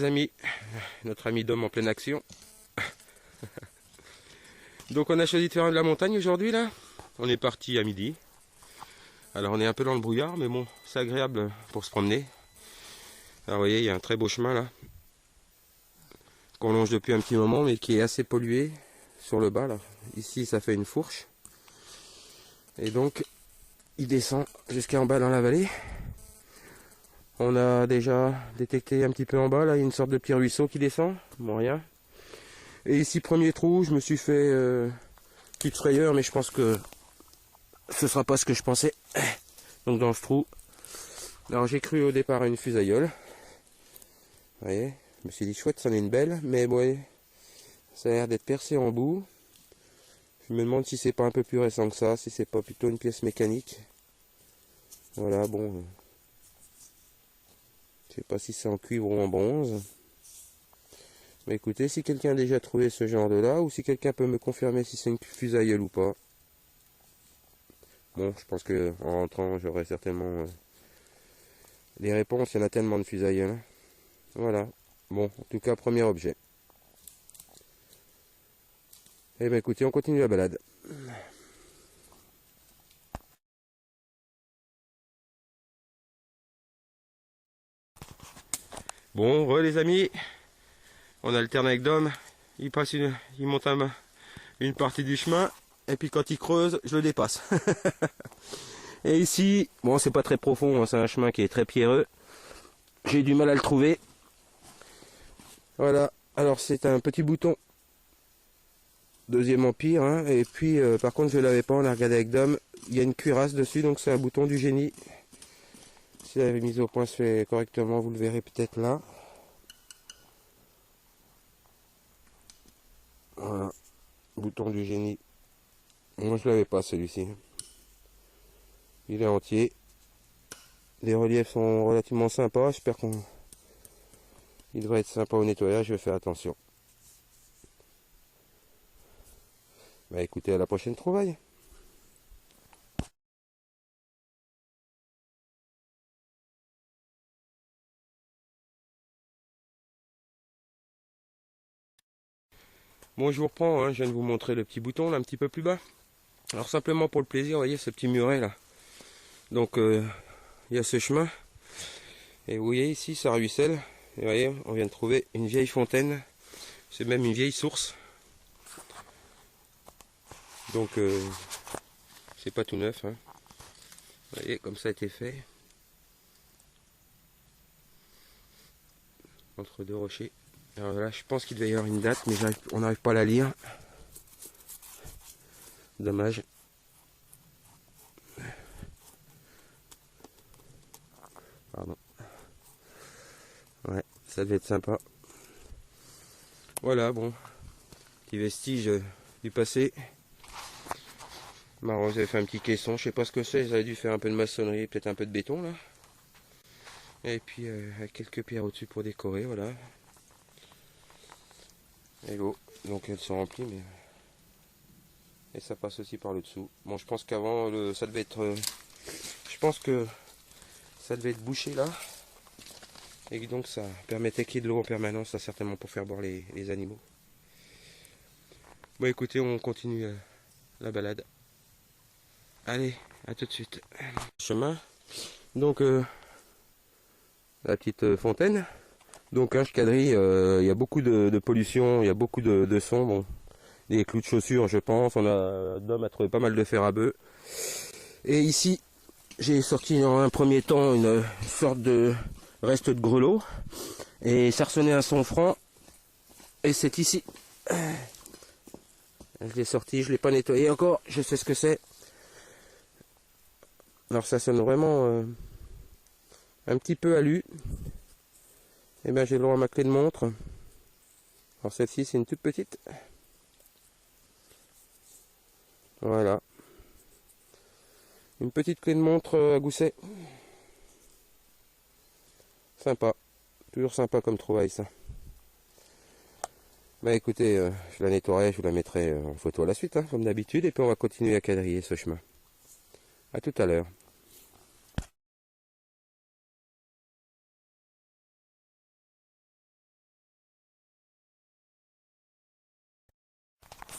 amis, notre ami Dom en pleine action. Donc on a choisi de faire de la montagne aujourd'hui là. On est parti à midi. Alors on est un peu dans le brouillard, mais bon, c'est agréable pour se promener. Alors vous voyez, il y a un très beau chemin là, qu'on longe depuis un petit moment, mais qui est assez pollué sur le bas là. Ici ça fait une fourche. Et donc il descend jusqu'en bas dans la vallée. On a déjà détecté un petit peu en bas, là, il y a une sorte de petit ruisseau qui descend. Bon, rien. Et ici, premier trou, je me suis fait petite frayeur, mais je pense que ce sera pas ce que je pensais. Donc dans ce trou, alors j'ai cru au départ à une fusailleule. Vous voyez, je me suis dit chouette, ça en est une belle, mais bon, ça a l'air d'être percé en bout. Je me demande si c'est pas un peu plus récent que ça, si c'est pas plutôt une pièce mécanique. Voilà, bon. Je sais pas si c'est en cuivre ou en bronze. Mais écoutez, si quelqu'un a déjà trouvé ce genre de là, ou si quelqu'un peut me confirmer si c'est une fusailleule ou pas. Bon, je pense que en rentrant, j'aurai certainement les réponses. Il y en a tellement de fusailleuls. Voilà. Bon, en tout cas, premier objet. Eh bien écoutez, on continue la balade. Bon, les amis, on alterne avec Dom. Il monte une partie du chemin, et puis quand il creuse, je le dépasse. Et ici, bon, c'est pas très profond, hein, c'est un chemin qui est très pierreux. J'ai du mal à le trouver. Voilà, alors c'est un petit bouton. Deuxième empire, hein. Et puis par contre je l'avais pas, on a regardé avec Dom. Il y a une cuirasse dessus, donc c'est un bouton du génie. Si la mise au point se fait correctement, vous le verrez peut-être là. Voilà, bouton du génie. Moi je l'avais pas celui-ci. Il est entier. Les reliefs sont relativement sympas. J'espère qu'il devrait être sympa au nettoyage. Je vais faire attention. Bah écoutez, à la prochaine trouvaille. Bon, je vous reprends, hein. Je viens de vous montrer le petit bouton là un petit peu plus bas. Alors simplement pour le plaisir, vous voyez ce petit muret là. Donc il y a ce chemin. Et vous voyez ici, ça ruisselle. Et vous voyez, on vient de trouver une vieille fontaine. C'est même une vieille source. Donc c'est pas tout neuf, hein. Vous voyez comme ça a été fait. Entre deux rochers. Alors là, je pense qu'il devait y avoir une date, mais on n'arrive pas à la lire. Dommage. Pardon. Ouais, ça devait être sympa. Voilà, bon. Petit vestige du passé. Marrant, j'avais fait un petit caisson. Je sais pas ce que c'est. Ils avaient dû faire un peu de maçonnerie, peut-être un peu de béton là. Et puis avec quelques pierres au-dessus pour décorer, voilà. Et l'eau. Donc elles sont remplies, mais. Et ça passe aussi par le dessous. Bon, je pense qu'avant, ça devait être... je pense que ça devait être bouché là. Et donc ça permettait qu'il y ait de l'eau en permanence, ça certainement pour faire boire les animaux. Bon écoutez, on continue la balade. Allez, à tout de suite. Chemin. Donc la petite fontaine. Donc je quadrille, il y a beaucoup de pollution, il y a beaucoup de sons. Bon, des clous de chaussures je pense. Dom a trouvé pas mal de fer à bœuf. Et ici, j'ai sorti en un premier temps une sorte de reste de grelot. Et ça ressonnait un son franc. Et c'est ici. Je l'ai sorti, je ne l'ai pas nettoyé encore. Je sais ce que c'est. Alors ça sonne vraiment un petit peu alu. Et bien j'ai le droit à ma clé de montre. Alors celle-ci c'est une toute petite. Voilà. Une petite clé de montre à gousset. Sympa. Toujours sympa comme trouvaille ça. Bah écoutez, je la nettoierai, je vous la mettrai en photo à la suite, hein, comme d'habitude. Et puis on va continuer à quadriller ce chemin. A tout à l'heure.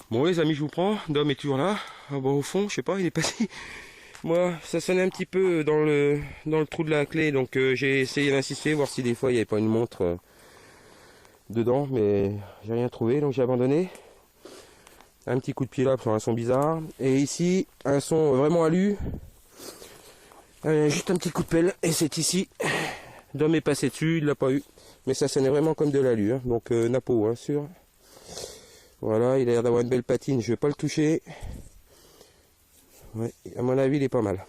Bon les amis, je vous prends. Dom est toujours là. Ah, bon, au fond, je sais pas, il est passé. Moi, ça sonnait un petit peu dans le trou de la clé, donc j'ai essayé d'insister, voir si des fois il n'y avait pas une montre dedans, mais j'ai rien trouvé, donc j'ai abandonné. Un petit coup de pied là sur un son bizarre. Et ici, un son vraiment alu. Juste un petit coup de pelle, et c'est ici. Dom est passé dessus, il l'a pas eu. Mais ça sonnait vraiment comme de l'alu, hein. Donc Napo, hein, sûr. Voilà, il a l'air d'avoir une belle patine, je vais pas le toucher. Ouais, à mon avis, il est pas mal.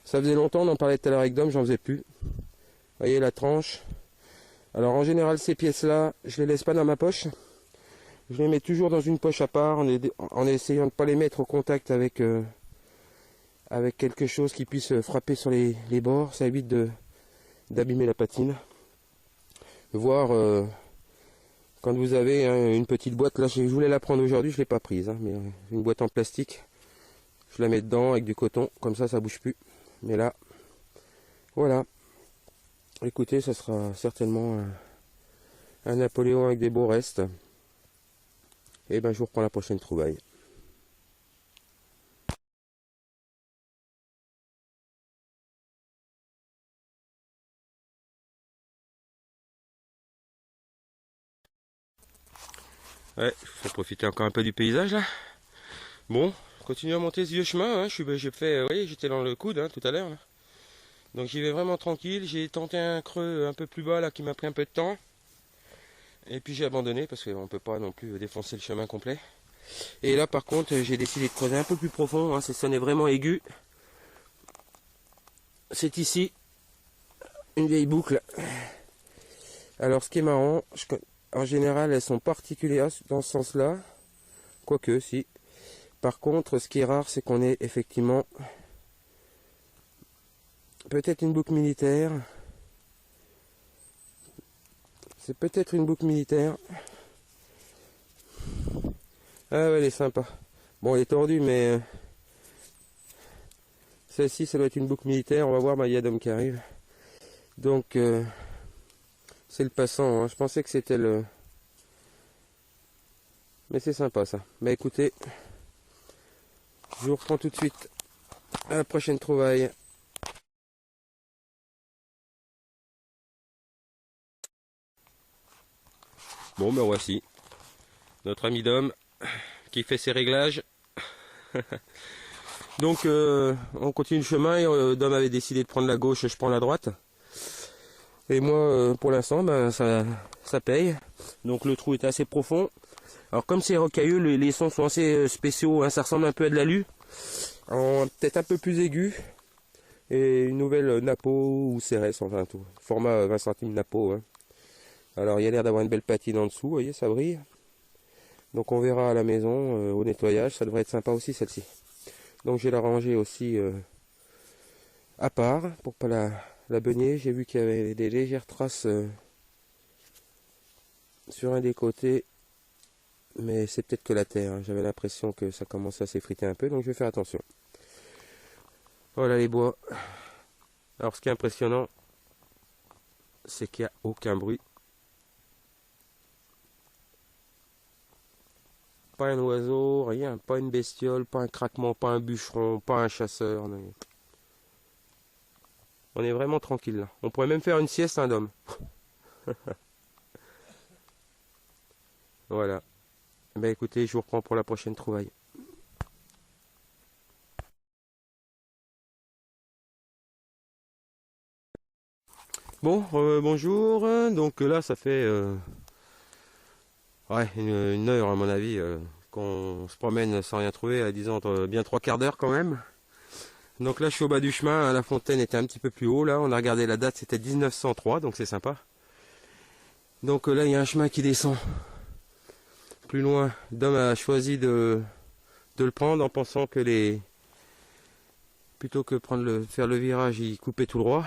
Ça faisait longtemps, on en parlait tout à l'heure avec Dom, j'en faisais plus. Vous voyez la tranche. Alors en général, ces pièces-là, je les laisse pas dans ma poche. Je les mets toujours dans une poche à part, en essayant de ne pas les mettre au contact avec, avec quelque chose qui puisse frapper sur les bords. Ça évite d'abîmer la patine. Voir quand vous avez une petite boîte, là je voulais la prendre aujourd'hui, je ne l'ai pas prise, hein, mais une boîte en plastique. Je la mets dedans avec du coton, comme ça bouge plus. Mais là, voilà. Écoutez, ça sera certainement un Napoléon avec des beaux restes. Et ben je vous reprends la prochaine trouvaille. Ouais, faut profiter encore un peu du paysage là. Bon, je continue à monter ce vieux chemin. Hein. J'ai fait, vous voyez, j'étais dans le coude hein, tout à l'heure. Donc j'y vais vraiment tranquille. J'ai tenté un creux un peu plus bas là qui m'a pris un peu de temps. Et puis j'ai abandonné parce qu'on ne peut pas non plus défoncer le chemin complet. Et là par contre j'ai décidé de creuser un peu plus profond. Hein. Ça sonnait vraiment aigu. C'est ici une vieille boucle. Alors ce qui est marrant, en général elles sont particulières dans ce sens-là. Quoique si. Par contre, ce qui est rare, c'est qu'on ait effectivement peut-être une boucle militaire. C'est peut-être une boucle militaire. Ah ouais, elle est sympa. Bon, elle est tordue, mais celle-ci, ça doit être une boucle militaire. On va voir, il y a Dom qui arrive. Donc, c'est le passant. Hein. Je pensais que c'était le... Mais c'est sympa, ça. Bah écoutez... Je vous reprends tout de suite à la prochaine trouvaille. Bon ben voici notre ami Dom qui fait ses réglages. Donc on continue le chemin et Dom avait décidé de prendre la gauche, je prends la droite. Et moi pour l'instant ben, ça paye. Donc le trou est assez profond. Alors comme c'est rocailleux, les sons sont assez spéciaux, hein, ça ressemble un peu à de l'alu. Peut-être un peu plus aigu. Et une nouvelle Napo ou CRS, enfin tout. Format 20 centimes Napo. Hein. Alors il y a l'air d'avoir une belle patine en dessous, vous voyez, ça brille. Donc on verra à la maison, au nettoyage, ça devrait être sympa aussi celle-ci. Donc je vais la ranger aussi à part, pour pas la beugner. J'ai vu qu'il y avait des légères traces sur un des côtés. Mais c'est peut-être que la terre, hein. J'avais l'impression que ça commençait à s'effriter un peu, donc je vais faire attention. Voilà les bois. Alors ce qui est impressionnant, c'est qu'il n'y a aucun bruit. Pas un oiseau, rien, pas une bestiole, pas un craquement, pas un bûcheron, pas un chasseur. Non. On est vraiment tranquille là. On pourrait même faire une sieste, un Dom. Voilà. Ben écoutez, je vous reprends pour la prochaine trouvaille. Bon, bonjour. Donc là, ça fait ouais, une heure à mon avis qu'on se promène sans rien trouver, à disons bien 3/4 d'heure quand même. Donc là, je suis au bas du chemin. Hein, la fontaine était un petit peu plus haut. Là, on a regardé la date, c'était 1903, donc c'est sympa. Donc là, il y a un chemin qui descend plus loin. Dom a choisi de le prendre en pensant que plutôt que faire le virage, il coupait tout droit.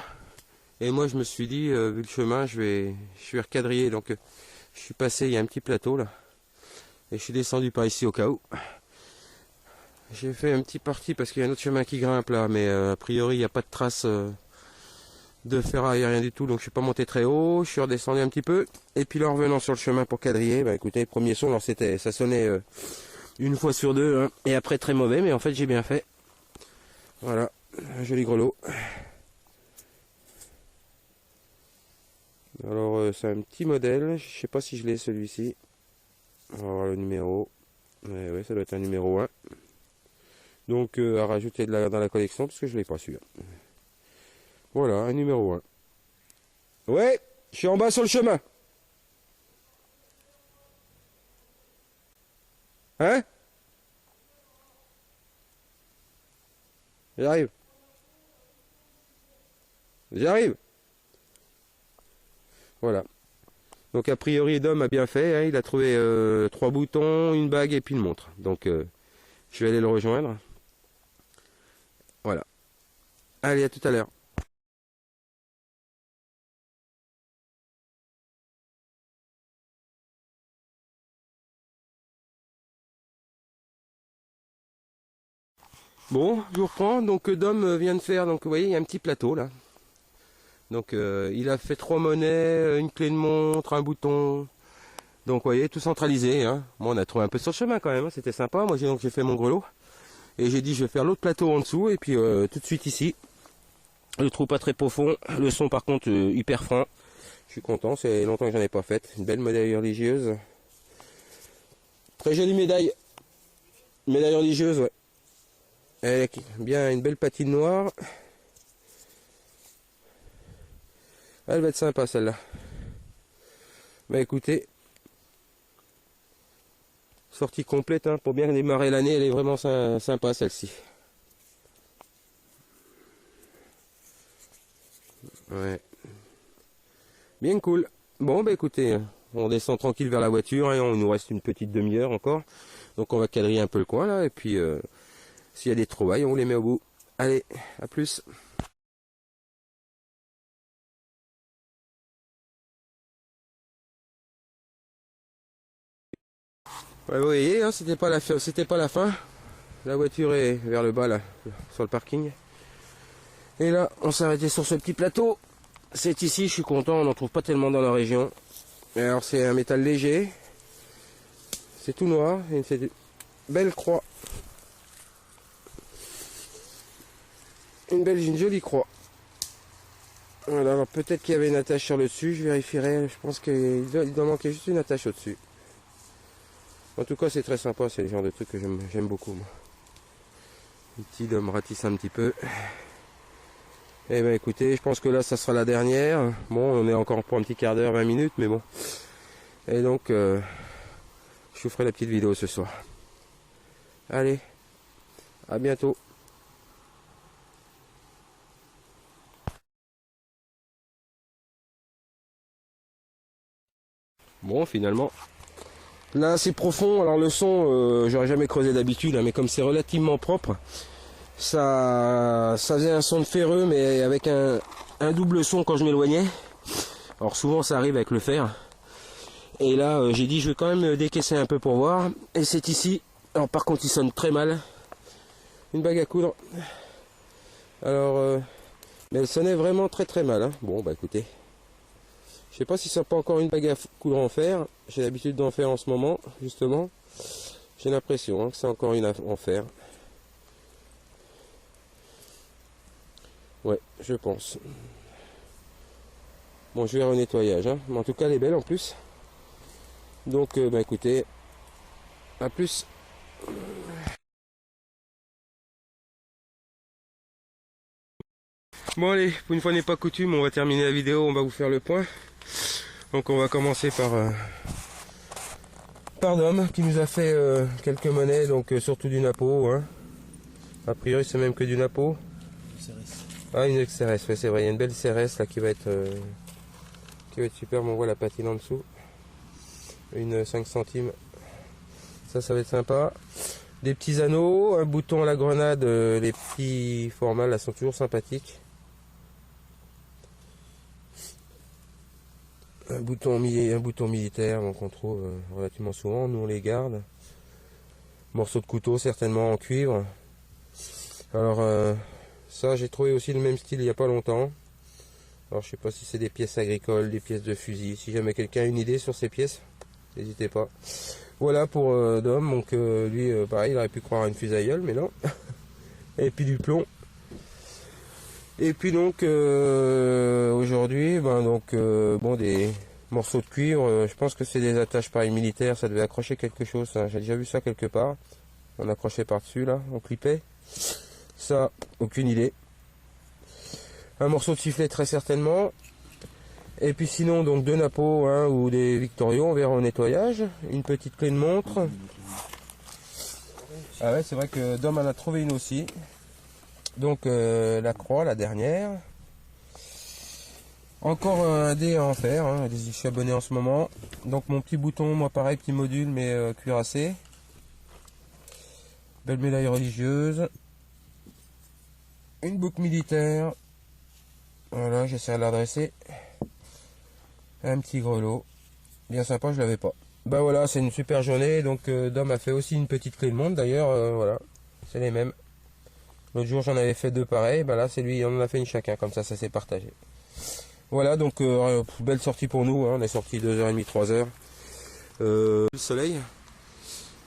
Et moi je me suis dit, vu le chemin, je vais recadrer. Donc je suis passé, il y a un petit plateau là. Et je suis descendu par ici au cas où. J'ai fait un petit parti parce qu'il y a un autre chemin qui grimpe là. Mais a priori il n'y a pas de trace de ferraille, rien du tout. Donc je suis pas monté très haut, je suis redescendu un petit peu. Et puis là en revenant sur le chemin pour quadriller, bah écoutez, premier son, alors ça sonnait une fois sur deux, hein, et après très mauvais, mais en fait j'ai bien fait. Voilà, un joli grelot. Alors c'est un petit modèle, je sais pas si je l'ai celui-ci. On va voir le numéro. Ouais, ça doit être un numéro 1. Donc à rajouter dans la collection parce que je l'ai pas su. Voilà, un numéro 1. Ouais, je suis en bas sur le chemin. Hein? J'arrive. J'arrive. Voilà. Donc a priori Dom a bien fait, hein, il a trouvé 3 boutons, une bague et puis une montre. Donc je vais aller le rejoindre. Voilà. Allez, à tout à l'heure. Bon, je vous reprends. Donc Dom vient de faire, donc vous voyez, il y a un petit plateau là. Donc il a fait 3 monnaies, une clé de montre, un bouton. Donc vous voyez, tout centralisé. Hein. Bon, on a trouvé un peu sur le chemin quand même, hein. C'était sympa. Moi j'ai fait mon grelot. Et j'ai dit je vais faire l'autre plateau en dessous. Et puis tout de suite ici. Le trou pas très profond. Le son par contre hyper fin. Je suis content, c'est longtemps que j'en ai pas fait. Une belle médaille religieuse. Très jolie médaille. Médaille religieuse, ouais. Avec bien une belle patine noire. Elle va être sympa celle-là. Bah écoutez, sortie complète hein, pour bien démarrer l'année, elle est vraiment sympa celle-ci. Ouais. Bien cool. Bon bah écoutez, on descend tranquille vers la voiture, hein, il nous reste une petite demi-heure encore. Donc on va quadriller un peu le coin là, et puis s'il y a des trouvailles, on vous les met au bout. Allez, à plus. Ouais, vous voyez, hein, c'était pas la fin. La voiture est vers le bas là, sur le parking. Et là, on s'est arrêté sur ce petit plateau. C'est ici, je suis content, on n'en trouve pas tellement dans la région. Et alors c'est un métal léger. C'est tout noir, et c'est une belle croix. Une jolie croix. Voilà, alors peut-être qu'il y avait une attache sur le dessus, je vérifierai. Je pense qu'il doit manquer juste une attache au-dessus. En tout cas, c'est très sympa, c'est le genre de truc que j'aime beaucoup. Moi. Le petit Dom ratisse un petit peu. Eh ben écoutez, je pense que là, ça sera la dernière. Bon, on est encore pour un petit quart d'heure, 20 minutes, mais bon. Et donc, je vous ferai la petite vidéo ce soir. Allez, à bientôt. Bon, finalement, là c'est profond. Alors le son, j'aurais jamais creusé d'habitude, hein, mais comme c'est relativement propre, ça faisait un son de ferreux, mais avec un double son quand je m'éloignais. Alors souvent ça arrive avec le fer. Et là, j'ai dit je vais quand même décaisser un peu pour voir. Et c'est ici. Alors par contre, il sonne très mal. Une bague à coudre. Alors, mais elle sonnait vraiment très très mal. Hein. Bon, bah écoutez. Je sais pas si c'est pas encore une bague à coudre en fer. J'ai l'habitude d'en faire en ce moment, justement. J'ai l'impression hein, que c'est encore une en fer. Ouais, je pense. Bon, je vais au nettoyage. Hein. Mais en tout cas, elle est belle en plus. Donc, bah écoutez, à plus. Bon allez, pour une fois n'est pas coutume, on va terminer la vidéo, on va vous faire le point. Donc on va commencer par Dom qui nous a fait quelques monnaies, donc surtout du Napo. Hein. A priori c'est même que du Napo. Ah une CRS, ouais, c'est vrai, il y a une belle CRS là qui va être superbe, on voit la patine en dessous. Une 5 centimes. Ça va être sympa. Des petits anneaux, un bouton à la grenade, les petits formats là sont toujours sympathiques. Un bouton militaire, donc on trouve relativement souvent, nous on les garde. Morceau de couteau certainement en cuivre. Alors ça j'ai trouvé aussi le même style il n'y a pas longtemps. Alors je sais pas si c'est des pièces agricoles, des pièces de fusil. Si jamais quelqu'un a une idée sur ces pièces, n'hésitez pas. Voilà pour Dom, donc lui pareil il aurait pu croire à une fusailleule mais non. Et puis du plomb. Et puis donc aujourd'hui bon, des morceaux de cuivre, je pense que c'est des attaches pareil militaires, ça devait accrocher quelque chose, hein. J'ai déjà vu ça quelque part. On accrochait par dessus là, on clippait. Ça, aucune idée. Un morceau de sifflet très certainement. Et puis sinon donc 2 nappos hein, ou des Victorio, on verra au nettoyage. Une petite clé de montre. Ah ouais, c'est vrai que Dom en a trouvé une aussi. Donc la croix, la dernière. Encore un dé à en faire, hein. Je suis abonné en ce moment. Donc mon petit bouton, moi pareil, petit module mais cuirassé. Belle médaille religieuse. Une boucle militaire. Voilà, j'essaie de l'adresser. Un petit grelot. Bien sympa, je l'avais pas. Bah voilà, c'est une super journée. Donc Dom a fait aussi une petite clé de montre. D'ailleurs, voilà, c'est les mêmes. L'autre jour j'en avais fait 2 pareils. Bah là c'est lui, on en a fait une chacun. Comme ça s'est partagé. Voilà, donc belle sortie pour nous. Hein. On est sorti 2h30, 3h. Le soleil.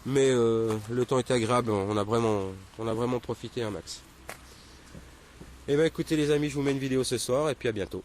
Mais le temps était agréable. On a vraiment profité un max. Et ben écoutez les amis, je vous mets une vidéo ce soir et puis à bientôt.